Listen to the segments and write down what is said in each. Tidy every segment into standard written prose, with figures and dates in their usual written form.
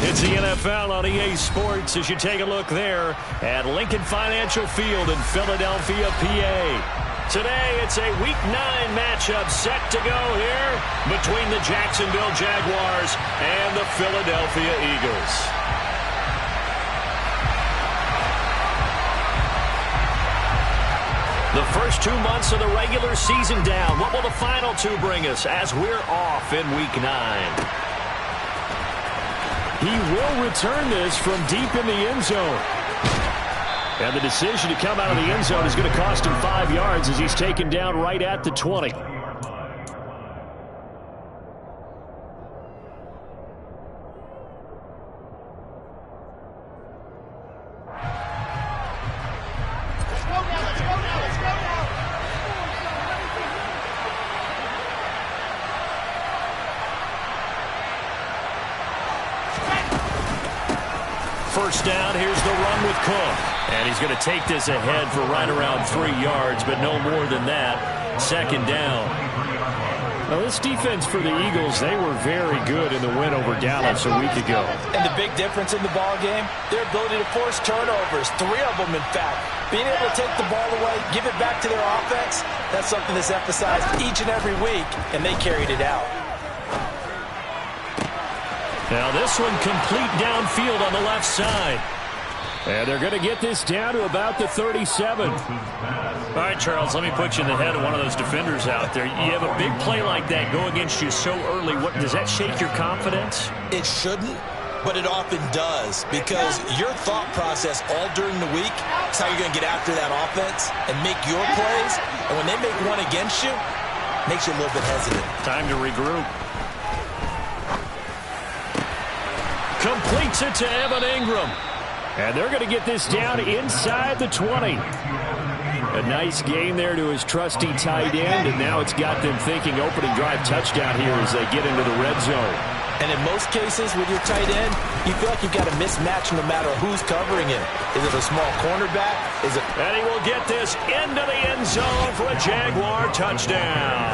It's the NFL on EA Sports as you take a look there at Lincoln Financial Field in Philadelphia, PA. Today, it's a Week 9 matchup set to go here between the Jacksonville Jaguars and the Philadelphia Eagles. The first 2 months of the regular season down. What will the final 2 bring us as we're off in Week 9? He will return this from deep in the end zone. And the decision to come out of the end zone is going to cost him 5 yards as he's taken down right at the 20. First down, here's the run with Cook. And he's going to take this ahead for right around 3 yards, but no more than that. Second down. Now, this defense for the Eagles, they were very good in the win over Dallas a week ago. And the big difference in the ball game, their ability to force turnovers, 3 of them, in fact. Being able to take the ball away, give it back to their offense, that's something that's emphasized each and every week, and they carried it out. Now this one complete downfield on the left side. And they're going to get this down to about the 37. All right, Charles, let me put you in the head of one of those defenders out there. You have a big play like that go against you so early. Does that shake your confidence? It shouldn't, but it often does, because your thought process all during the week is how you're going to get after that offense and make your plays. And when they make one against you, it makes you a little bit hesitant. Time to regroup. Completes it to Evan Ingram. And they're going to get this down inside the 20. A nice gain there to his trusty tight end, and now it's got them thinking opening drive touchdown here as they get into the red zone. And in most cases with your tight end, you feel like you've got a mismatch no matter who's covering him. Is it a small cornerback? And he will get this into the end zone for a Jaguar touchdown.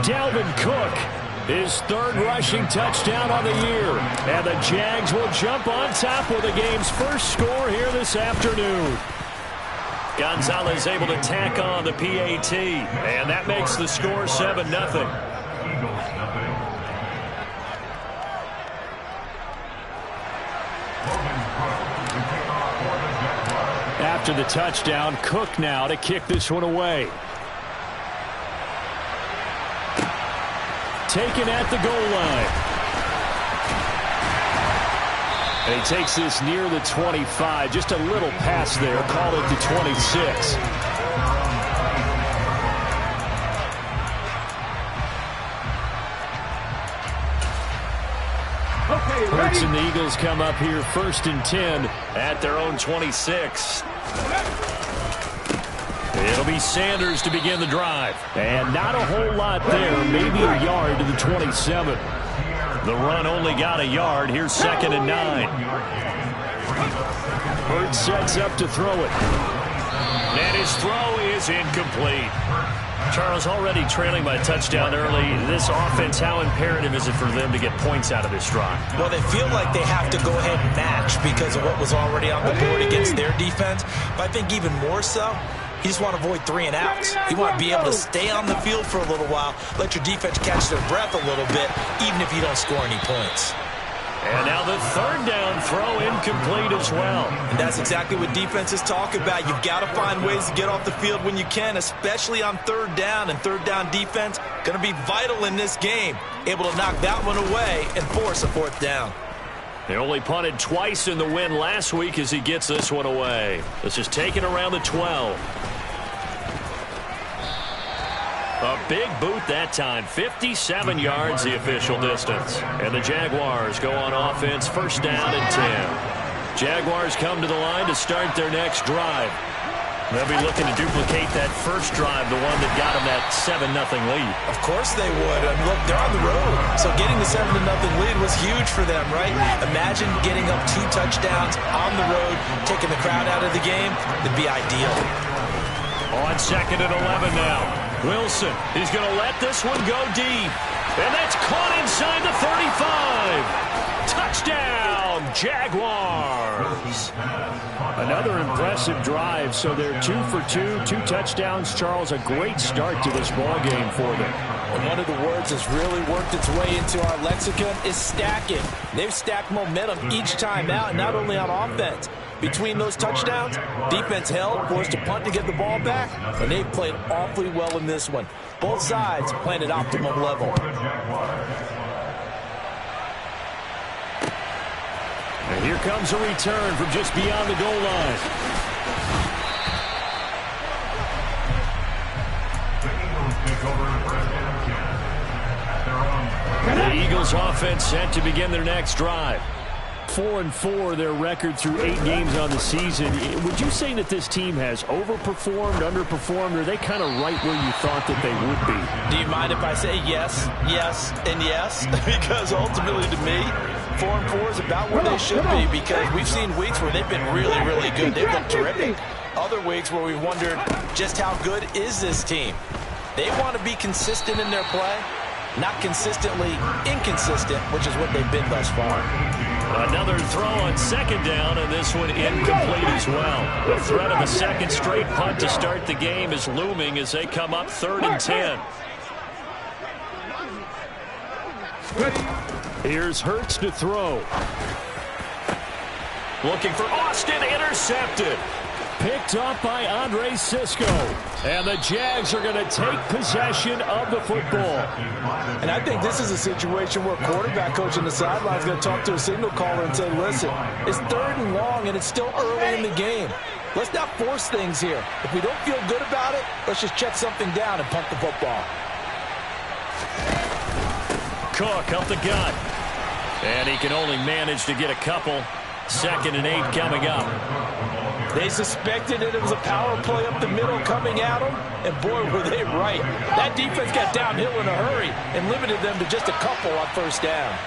Dalvin Cook, his 3rd rushing touchdown on the year. And the Jags will jump on top with the game's first score here this afternoon. Gonzalez able to tack on the PAT. And that makes the score 7-0. After the touchdown, Cook now to kick this one away. Taken at the goal line. And he takes this near the 25. Just a little pass there. Call it the 26. Hurts and the Eagles come up here 1st and 10 at their own 26. It'll be Sanders to begin the drive. And not a whole lot there. Maybe a yard to the 27. The run only got a yard. Here's 2nd and 9. Hurts sets up to throw it. And his throw is incomplete. Charles, already trailing by a touchdown early. This offense, how imperative is it for them to get points out of this drive? Well, they feel like they have to go ahead and match because of what was already on the board against their defense. But I think even more so, you just want to avoid 3 and outs. You want to be able to stay on the field for a little while, let your defense catch their breath a little bit, even if you don't score any points. And now the 3rd down throw incomplete as well. And that's exactly what defenses talk about. You've got to find ways to get off the field when you can, especially on 3rd down. And 3rd down defense going to be vital in this game. Able to knock that one away and force a 4th down. They only punted twice in the win last week as he gets this one away. This is taken around the 12. A big boot that time. 57 yards the official distance. And the Jaguars go on offense 1st down and 10. Jaguars come to the line to start their next drive. They'll be looking to duplicate that first drive, the one that got them that 7-0 lead. Of course they would. I mean, look, they're on the road. So getting the 7-0 lead was huge for them, right? Imagine getting up 2 touchdowns on the road, taking the crowd out of the game. It'd be ideal. On 2nd and 11 now. Wilson, he's going to let this one go deep. And that's caught inside the 35. Touchdown, Jaguars. Another impressive drive, so they're 2 for 2, 2 touchdowns. Charles, a great start to this ball game for them. And one of the words that's really worked its way into our lexicon is stacking. They've stacked momentum each time out, not only on offense. Between those touchdowns, defense held, forced to punt to get the ball back, and they've played awfully well in this one. Both sides playing at optimum level. And here comes a return from just beyond the goal line. The Eagles offense set to begin their next drive. 4-4 their record through 8 games on the season. Would you say that this team has overperformed, underperformed, or are they kind of right where you thought that they would be? Do you mind if I say yes, yes, and yes? Because ultimately to me, 4-4 is about where they should be, because we've seen weeks where they've been really, really good. They've looked terrific. Other weeks where we've wondered just how good is this team. They want to be consistent in their play, not consistently inconsistent, which is what they've been thus far. Another throw on second down, and this one incomplete as well. The threat of a second straight punt to start the game is looming as they come up 3rd and 10. Here's Hurts to throw. Looking for Austin, intercepted. Picked up by Andre Cisco. And the Jags are going to take possession of the football. And I think this is a situation where a quarterback coach on the sideline is going to talk to a signal caller and say, listen, it's 3rd and long and it's still early in the game. Let's not force things here. If we don't feel good about it, let's just check something down and punt the football. Cook up the gut. And he can only manage to get a couple. 2nd and 8 coming up. They suspected it was a power play up the middle coming at them, and boy, were they right. That defense got downhill in a hurry and limited them to just a couple on 1st down.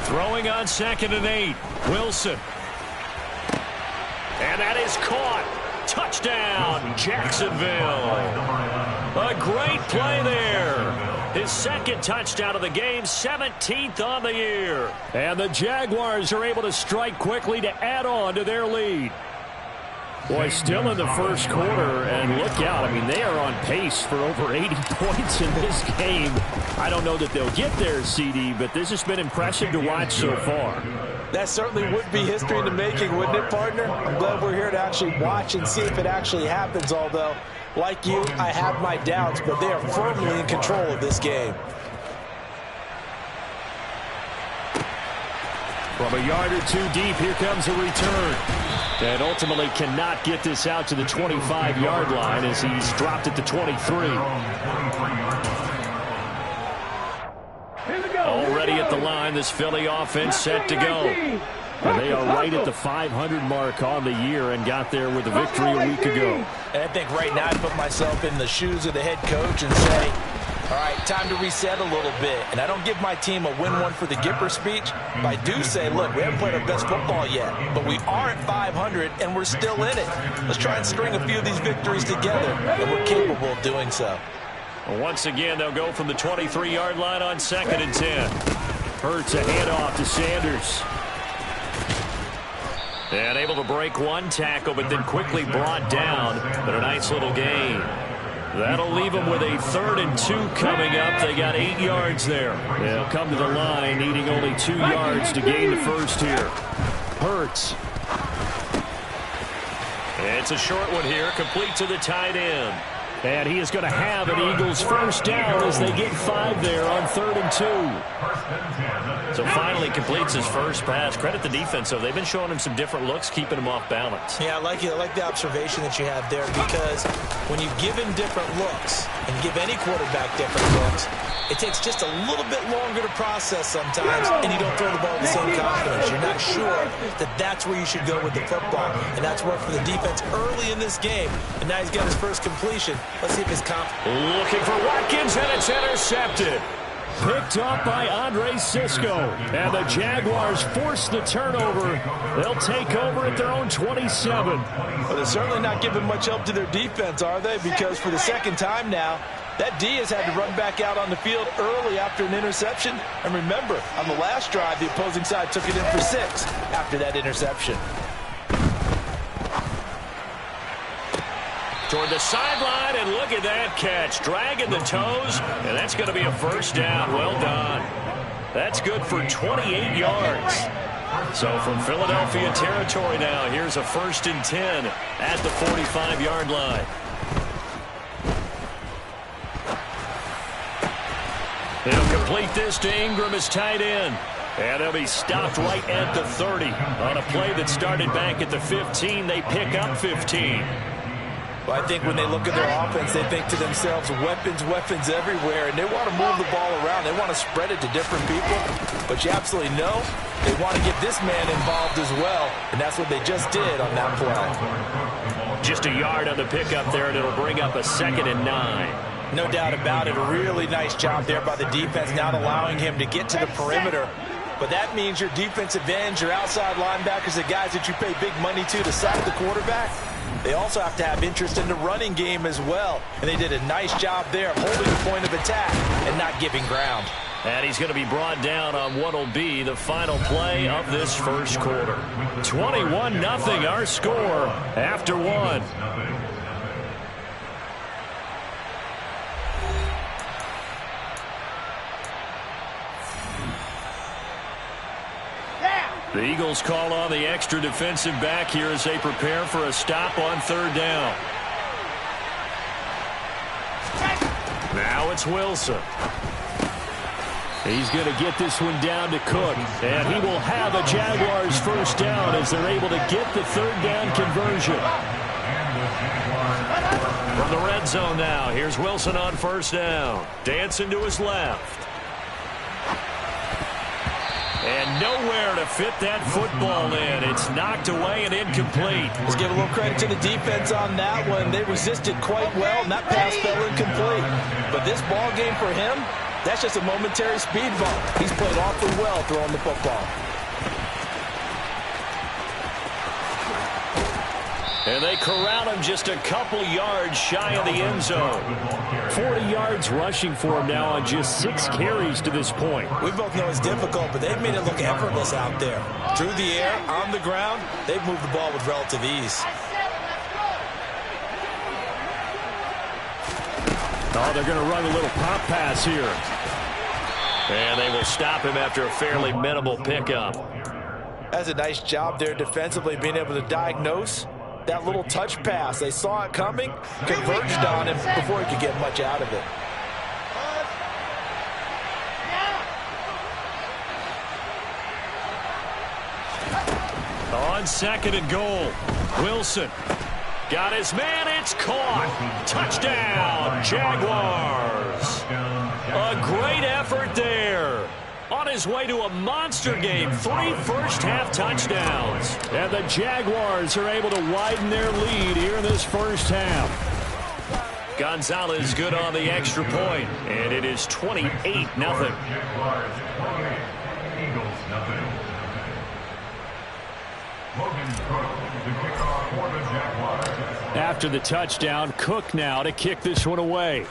Throwing on 2nd and 8. Wilson. And that is caught. Touchdown, Jacksonville. A great play there. His 2nd touchdown of the game, 17th on the year. And the Jaguars are able to strike quickly to add on to their lead. Boy, still in the first quarter, and look out. I mean, they are on pace for over 80 points in this game. I don't know that they'll get there, CD, but this has been impressive to watch so far. That certainly would be history in the making, wouldn't it, partner? I'm glad we're here to actually watch and see if it actually happens, although, like you, I have my doubts, but they are firmly in control of this game. From a yard or 2 deep, here comes a return. And ultimately cannot get this out to the 25-yard line as he's dropped at the 23. Already at the line, this Philly offense set to go. And they are right at the 500 mark on the year and got there with a victory a week ago. And I think right now I put myself in the shoes of the head coach and say, all right, time to reset a little bit. And I don't give my team a win one for the Gipper speech, but I do say, look, we haven't played our best football yet, but we are at 500 and we're still in it. Let's try and string a few of these victories together, and we're capable of doing so. Once again, they'll go from the 23-yard line on 2nd and 10. Hurts a handoff to Sanders. And able to break one tackle, but then quickly brought down. But a nice little gain. That'll leave them with a 3rd and 2 coming up. They got 8 yards there. They'll come to the line, needing only 2 yards to gain the first here. Hurts. It's a short one here, complete to the tight end. And he is going to have an Eagles first down as they get 5 there on 3rd and 2. So finally completes his first pass. Credit the defense, though. They've been showing him some different looks, keeping him off balance. Yeah, I like it. I like the observation that you have there, because when you give him different looks and give any quarterback different looks, it takes just a little bit longer to process sometimes, and you don't throw the ball with the same confidence. You're not sure that that's where you should go with the football, and that's worked for the defense early in this game, and now he's got his first completion. Let's see if his looking for Watkins, and it's intercepted. Picked up by Andre Cisco. And the Jaguars force the turnover. They'll take over at their own 27. Well, they're certainly not giving much help to their defense, are they? Because for the second time now, That D has had to run back out on the field early after an interception. And remember, on the last drive, the opposing side took it in for 6 after that interception. Toward the sideline, and look at that catch. Dragging the toes, and that's going to be a first down. Well done. That's good for 28 yards. So from Philadelphia territory now, here's a 1st and 10 at the 45-yard line. He'll complete this to Ingram as tight end. And they'll be stopped right at the 30. On a play that started back at the 15, they pick up 15. Well, I think when they look at their offense, they think to themselves, weapons, weapons everywhere, and they want to move the ball around. They want to spread it to different people, but you absolutely know they want to get this man involved as well, and that's what they just did on that play. Just a yard on the pickup there, and it'll bring up a 2nd and 9. No doubt about it. A really nice job there by the defense, not allowing him to get to the perimeter. But that means your defensive ends, your outside linebackers, the guys that you pay big money to sack the quarterback, they also have to have interest in the running game as well. And they did a nice job there of holding the point of attack and not giving ground. And he's going to be brought down on what will be the final play of this first quarter. 21-0 our score after 1. The Eagles call on the extra defensive back here as they prepare for a stop on 3rd down. Now it's Wilson. He's going to get this one down to Cook. And he will have a Jaguars first down as they're able to get the 3rd down conversion. From the red zone now, here's Wilson on 1st down. Dancing to his left. And nowhere to fit that football in. It's knocked away and incomplete. Let's give a little credit to the defense on that one. They resisted quite well, and that pass fell incomplete. But this ball game for him, that's just a momentary speed bump. He's played awfully well throwing the football. And they corral him just a couple yards shy of the end zone. 40 yards rushing for him now on just 6 carries to this point. We both know it's difficult, but they've made it look effortless out there. Through the air, on the ground, they've moved the ball with relative ease. Oh, they're going to run a little pop pass here. And they will stop him after a fairly minimal pickup. That's a nice job there defensively, being able to diagnose that little touch pass. They saw it coming, converged on him before he could get much out of it. On 2nd and goal, Wilson got his man. It's caught. Touchdown, Jaguars. A great effort there. On his way to a monster game, 3 first-half touchdowns. And the Jaguars are able to widen their lead here in this first half. Gonzalez good on the extra point, and it is 28-0. After the touchdown, Cook now to kick this one away.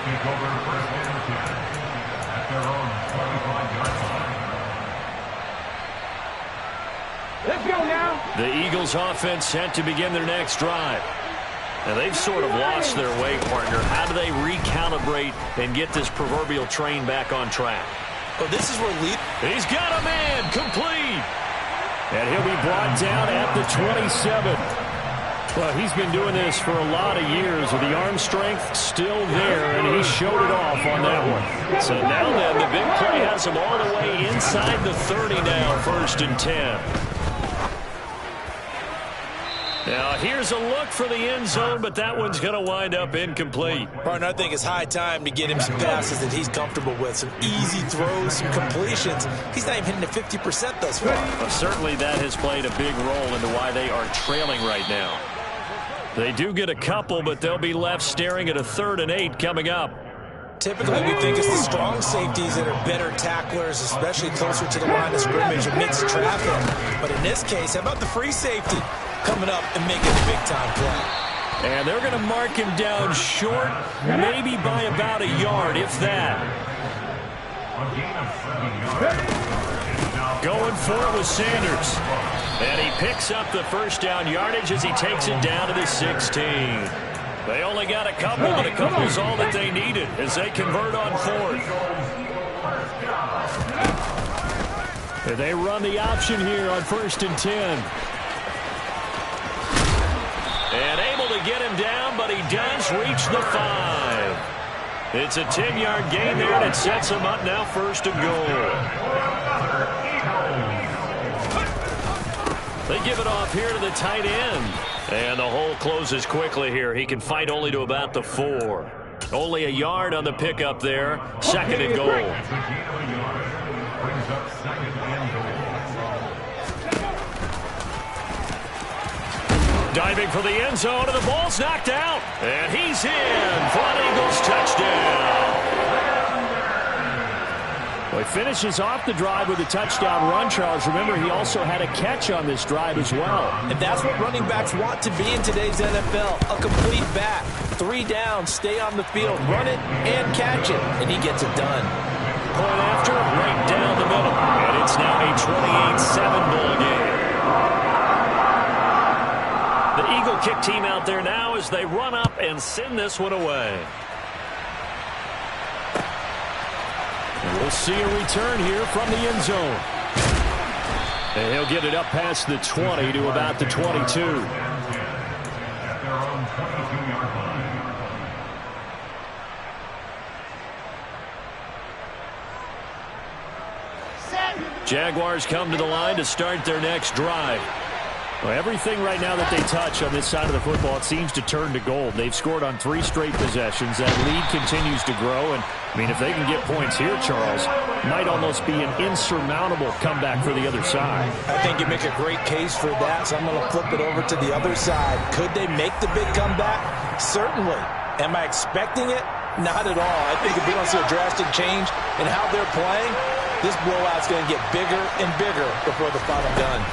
Take over 1st and 10 at their own 25-yard line. Let's go now. The Eagles offense set to begin their next drive. Now they've sort of lost their way, partner. How do they recalibrate and get this proverbial train back on track? Well, this is where He's got a man complete. And he'll be brought down at the 27. Well, he's been doing this for a lot of years with the arm strength still there, and he showed it off on that one. So now then, the big play has him all the way inside the 30 now, 1st and 10. Now, here's a look for the end zone, but that one's going to wind up incomplete. Partner, I think it's high time to get him some passes that he's comfortable with, some easy throws, some completions. He's not even hitting the 50% thus far. Well, certainly that has played a big role into why they are trailing right now. They do get a couple, but they'll be left staring at a 3rd and 8 coming up. Typically, we think it's the strong safeties that are better tacklers, especially closer to the line of scrimmage amidst traffic. But in this case, how about the free safety? coming up and making a big-time play. And they're going to mark him down short, maybe by about a yard, if that. Going for it with Sanders. And he picks up the first down yardage as he takes it down to the 16. They only got a couple, and a couple is all that they needed as they convert on fourth. And they run the option here on 1st and 10. And able to get him down, but he does reach the 5. It's a 10-yard gain there, and it sets him up now 1st and goal. They give it off here to the tight end. And the hole closes quickly here. He can fight only to about the 4. Only a yard on the pickup there. 2nd and goal. Diving for the end zone, and the ball's knocked out. And he's in for an Eagles touchdown. Well, he finishes off the drive with a touchdown run, Charles. Remember, he also had a catch on this drive as well. And that's what running backs want to be in today's NFL. A complete back. 3 down, stay on the field, run it, and catch it. And he gets it done. Point after, right down the middle. And it's now a 28-7 ball game. The Eagle kick team out there now as they run up and send this one away. And we'll see a return here from the end zone. And he'll get it up past the 20 to about the 22. At their own 22-yard line. Jaguars come to the line to start their next drive. Well, everything right now that they touch on this side of the football, it seems to turn to gold. They've scored on 3 straight possessions. That lead continues to grow. And, I mean, if they can get points here, Charles, might almost be an insurmountable comeback for the other side. I think you make a great case for that, so I'm going to flip it over to the other side. Could they make the big comeback? Certainly. Am I expecting it? Not at all. I think if we don't see a drastic change in how they're playing, this blowout's going to get bigger and bigger before the final gun.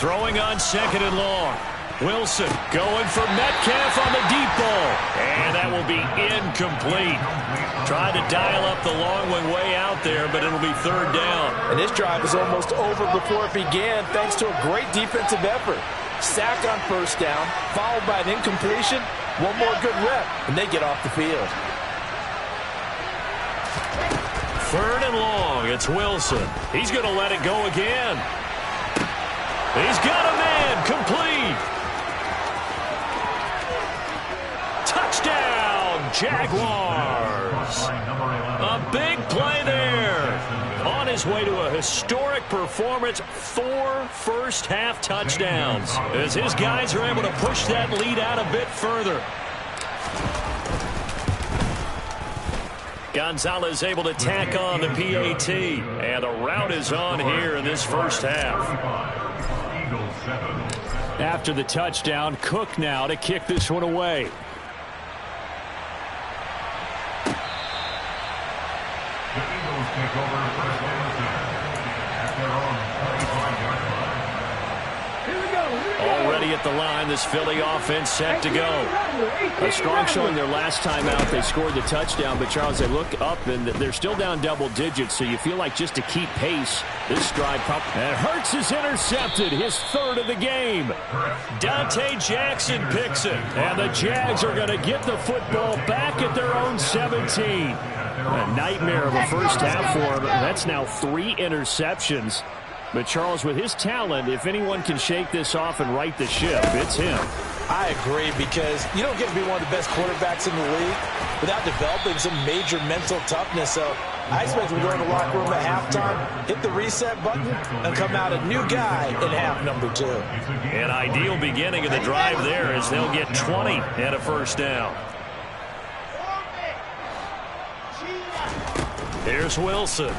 Throwing on 2nd and long. Wilson going for Metcalf on the deep ball. And that will be incomplete. Tried to dial up the long one way out there, but it'll be 3rd down. And this drive is almost over before it began thanks to a great defensive effort. Sack on 1st down, followed by an incompletion. One more good rep, and they get off the field. 3rd and long. It's Wilson. He's going to let it go again. He's got a man, complete. Touchdown, Jaguars. A big play there. On his way to a historic performance, 4 first-half touchdowns. As his guys are able to push that lead out a bit further. Gonzalez able to tack on the PAT. And the route is on here in this first half. After the touchdown, Cook now to kick this one away. The Eagles take over 1st and 10 at their own 25-yard line. Already at the line, this Philly offense set to go. A strong showing their last time out. They scored the touchdown, but Charles, they look up and they're still down double digits, so you feel like just to keep pace, this drive. And Hurts is intercepted, his 3rd of the game. Dante Jackson picks it. And the Jags are going to get the football back at their own 17. A nightmare of a first half for him. That's now 3 interceptions. But, Charles, with his talent, if anyone can shake this off and right the ship, it's him. I agree, because you don't get to be one of the best quarterbacks in the league without developing some major mental toughness. So I expect we go in the locker room at halftime, hit the reset button, and come out a new guy in half number 2. An ideal beginning of the drive there as they'll get 20 and a first down. Here's Wilson.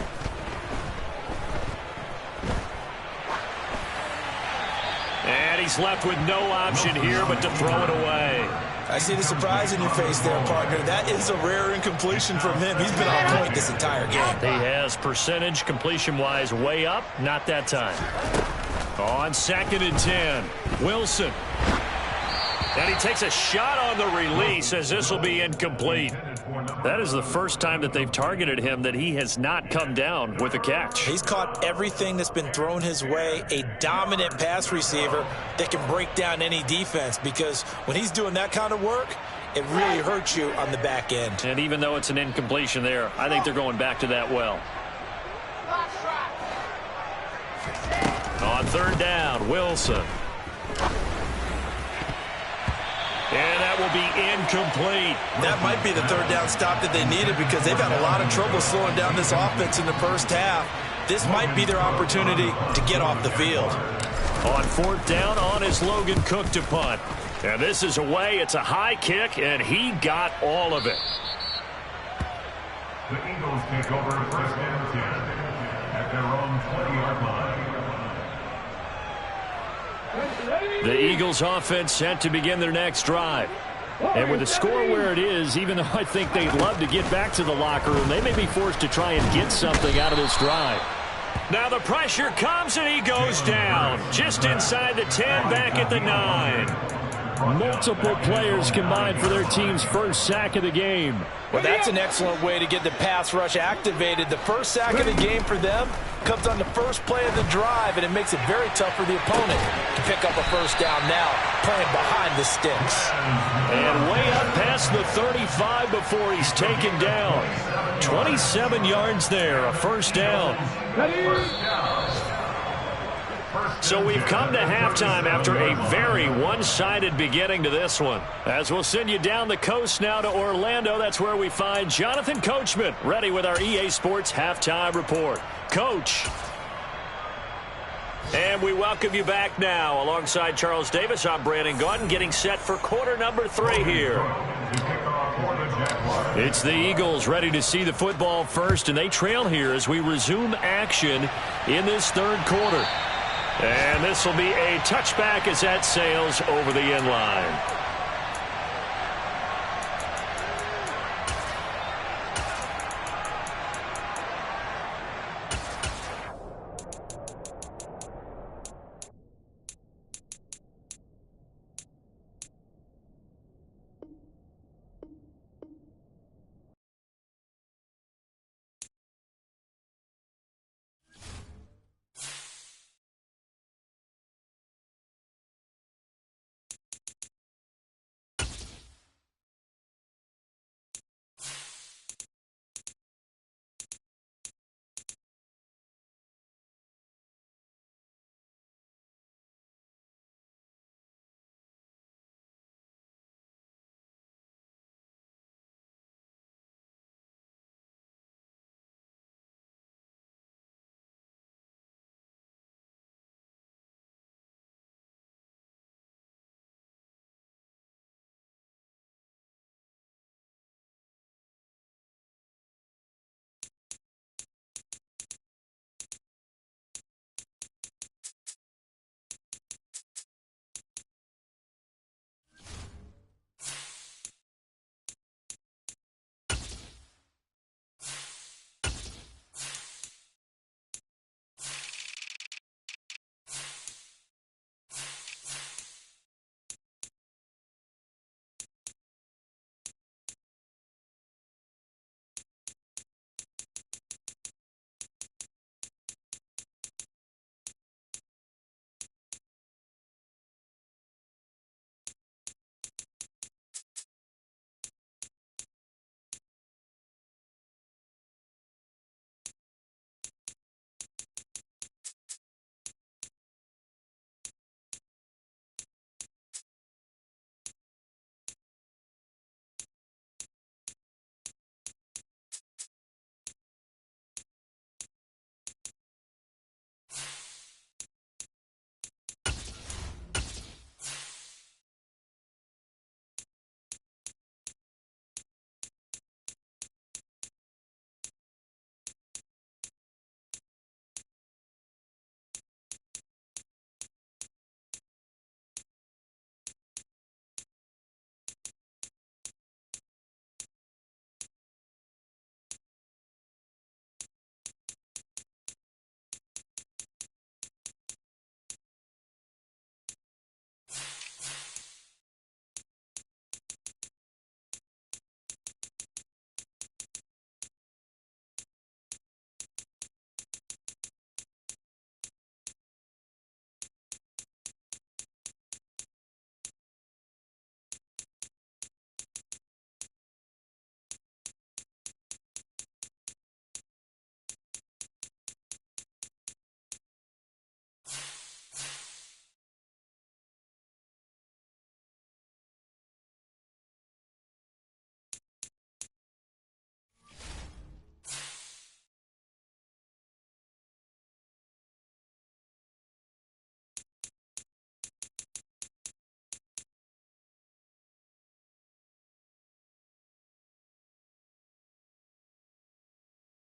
And he's left with no option here but to throw it away. I see the surprise in your face there, partner. That is a rare incompletion from him. He's been on point this entire game. He has percentage completion-wise way up. Not that time. On 2nd and 10, Wilson. And he takes a shot on the release as this will be incomplete. That is the first time that they've targeted him that he has not come down with a catch. He's caught everything that's been thrown his way, a dominant pass receiver that can break down any defense, because when he's doing that kind of work, it really hurts you on the back end. And even though it's an incompletion there, I think they're going back to that well. On 3rd down, Wilson. And that will be incomplete. That might be the 3rd down stop that they needed, because they've had a lot of trouble slowing down this offense in the first half. This might be their opportunity to get off the field. On 4th down, on is Logan Cook to punt. And this is away. It's a high kick, and he got all of it. The Eagles take over 1st and 10 at their own 20-yard line. The Eagles offense set to begin their next drive. And with the score where it is, even though I think they'd love to get back to the locker room, they may be forced to try and get something out of this drive. Now the pressure comes and he goes down. Just inside the 10, back at the 9. Multiple players combined for their team's first sack of the game. Well, that's an excellent way to get the pass rush activated. The first sack of the game for them comes on the first play of the drive, and it makes it very tough for the opponent to pick up a first down now, playing behind the sticks. And way up past the 35 before he's taken down. 27 yards there, a first down. So we've come to halftime after a very one-sided beginning to this one. As we'll send you down the coast now to Orlando, that's where we find Jonathan Coachman ready with our EA Sports Halftime Report. Coach. And we welcome you back now. Alongside Charles Davis, I'm Brandon Gaudin, getting set for quarter number 3 here. It's the Eagles ready to see the football first, and they trail here as we resume action in this 3rd quarter. And this will be a touchback as that sails over the end line.